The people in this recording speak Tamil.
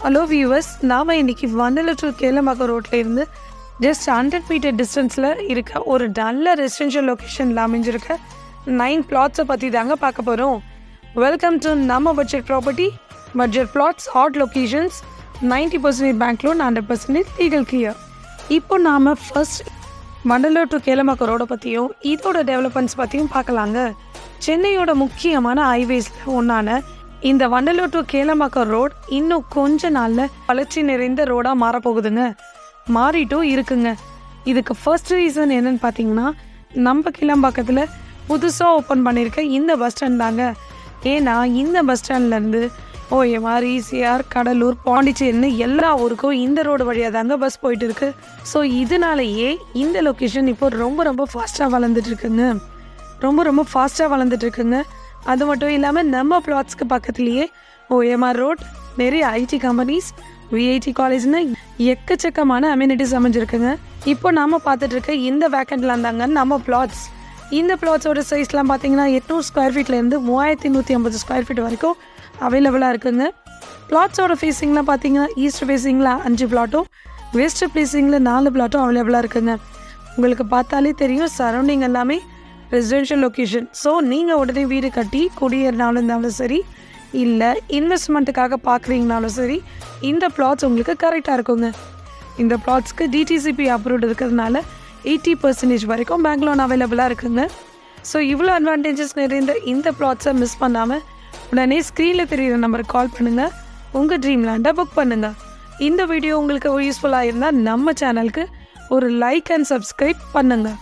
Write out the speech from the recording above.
ஹலோ வியூவர்ஸ், நாம் இன்றைக்கி வண்டலூர் டு கேளம்பாக்கம் ரோட்டில் இருந்து ஜஸ்ட் 100 மீட்டர் டிஸ்டன்ஸில் இருக்க ஒரு நல்ல ரெசிடென்ஷியல் லொக்கேஷனில் அமைஞ்சிருக்க 9 பிளாட்ஸை பற்றி தாங்க பார்க்க போகிறோம். வெல்கம் டு நம்ம budget property. Budget flats, hot locations, 90% bank loan, 100% legal clear. இப்போ நாம் ஃபர்ஸ்ட் வண்டலூர் டு கேளம்பாக்கம் ரோடை பற்றியும் இதோட டெவலப்மெண்ட்ஸ் பற்றியும் பார்க்கலாங்க. சென்னையோட முக்கியமான ஹைவேஸில் ஒன்றான இந்த வண்டலூர் டு கேளம்பாக்கம் ரோட் இன்னும் கொஞ்ச நாளில் வளர்ச்சி நிறைந்த ரோடாக மாறப்போகுதுங்க. மாறிட்டும் இருக்குங்க. இதுக்கு ஃபர்ஸ்ட் ரீசன் என்னன்னு பார்த்தீங்கன்னா, நம்ம கிளம்பாக்கத்தில் புதுசாக ஓப்பன் பண்ணியிருக்க இந்த பஸ் ஸ்டாண்ட் தாங்க. ஏன்னா இந்த பஸ் ஸ்டாண்ட்லேருந்து OMR, ECR, கடலூர், பாண்டிச்சேரின்னு எல்லா ஊருக்கும் இந்த ரோடு வழியாக தாங்க பஸ் போயிட்டு இருக்கு. ஸோ இதனாலேயே இந்த லொக்கேஷன் இப்போ ரொம்ப ஃபாஸ்ட்டாக வளர்ந்துட்டுருக்குங்க. ரொம்ப ஃபாஸ்ட்டாக வளர்ந்துட்டுருக்குங்க. அது மட்டும் இல்லாமல் நம்ம பிளாட்ஸ்க்கு பக்கத்துலேயே OMR ரோட், நிறைய IT கம்பெனிஸ், VIT காலேஜ்னு எக்கச்சக்கமான அம்யூனிட்டிஸ் அமைஞ்சிருக்குங்க. இப்போ நாம் பார்த்துட்ருக்க இந்த வேக்கண்ட்லாம் தாங்க நம்ம பிளாட்ஸ். இந்த பிளாட்ஸோட சைஸ்லாம் பார்த்தீங்கன்னா 800 ஸ்கொயர் ஃபீட்லேருந்து 3150 ஸ்கொயர் ஃபீட் வரைக்கும் அவைலபிளாக இருக்குங்க. பிளாட்ஸோட ஃபேஸிங்லாம் பார்த்தீங்கன்னா ஈஸ்ட் ஃபேஸிங்கில் 5 பிளாட்டும், வெஸ்ட் ஃபேஸிங்கில் 4 பிளாட்டும் அவைலபிளாக இருக்குங்க. உங்களுக்கு பார்த்தாலே தெரியும், சரௌண்டிங் எல்லாமே ரெசிடென்ஷியல் லொக்கேஷன். ஸோ நீங்கள் உடனே வீடு கட்டி குடியேறினாலும் இருந்தாலும் சரி, இல்லை இன்வெஸ்ட்மெண்ட்டுக்காக பார்க்குறீங்கனாலும் சரி, இந்த பிளாட்ஸ் உங்களுக்கு கரெக்டாக இருக்குங்க. இந்த பிளாட்ஸ்க்கு DTCP அப்ரூவ்ட் இருக்கிறதுனால 80% வரைக்கும் பேங்க் லோன் அவைலபிளாக இருக்குங்க. ஸோ இவ்வளோ அட்வான்டேஜஸ் நிறைந்த இந்த பிளாட்ஸை மிஸ் பண்ணாமல் உடனே ஸ்க்ரீனில் தெரிகிற நம்பருக்கு கால் பண்ணுங்கள். உங்கள் ட்ரீம் லேண்டை புக் பண்ணுங்கள். இந்த வீடியோ உங்களுக்கு யூஸ்ஃபுல்லாக இருந்தால் நம்ம சேனலுக்கு ஒரு லைக் அண்ட் சப்ஸ்கிரைப் பண்ணுங்கள்.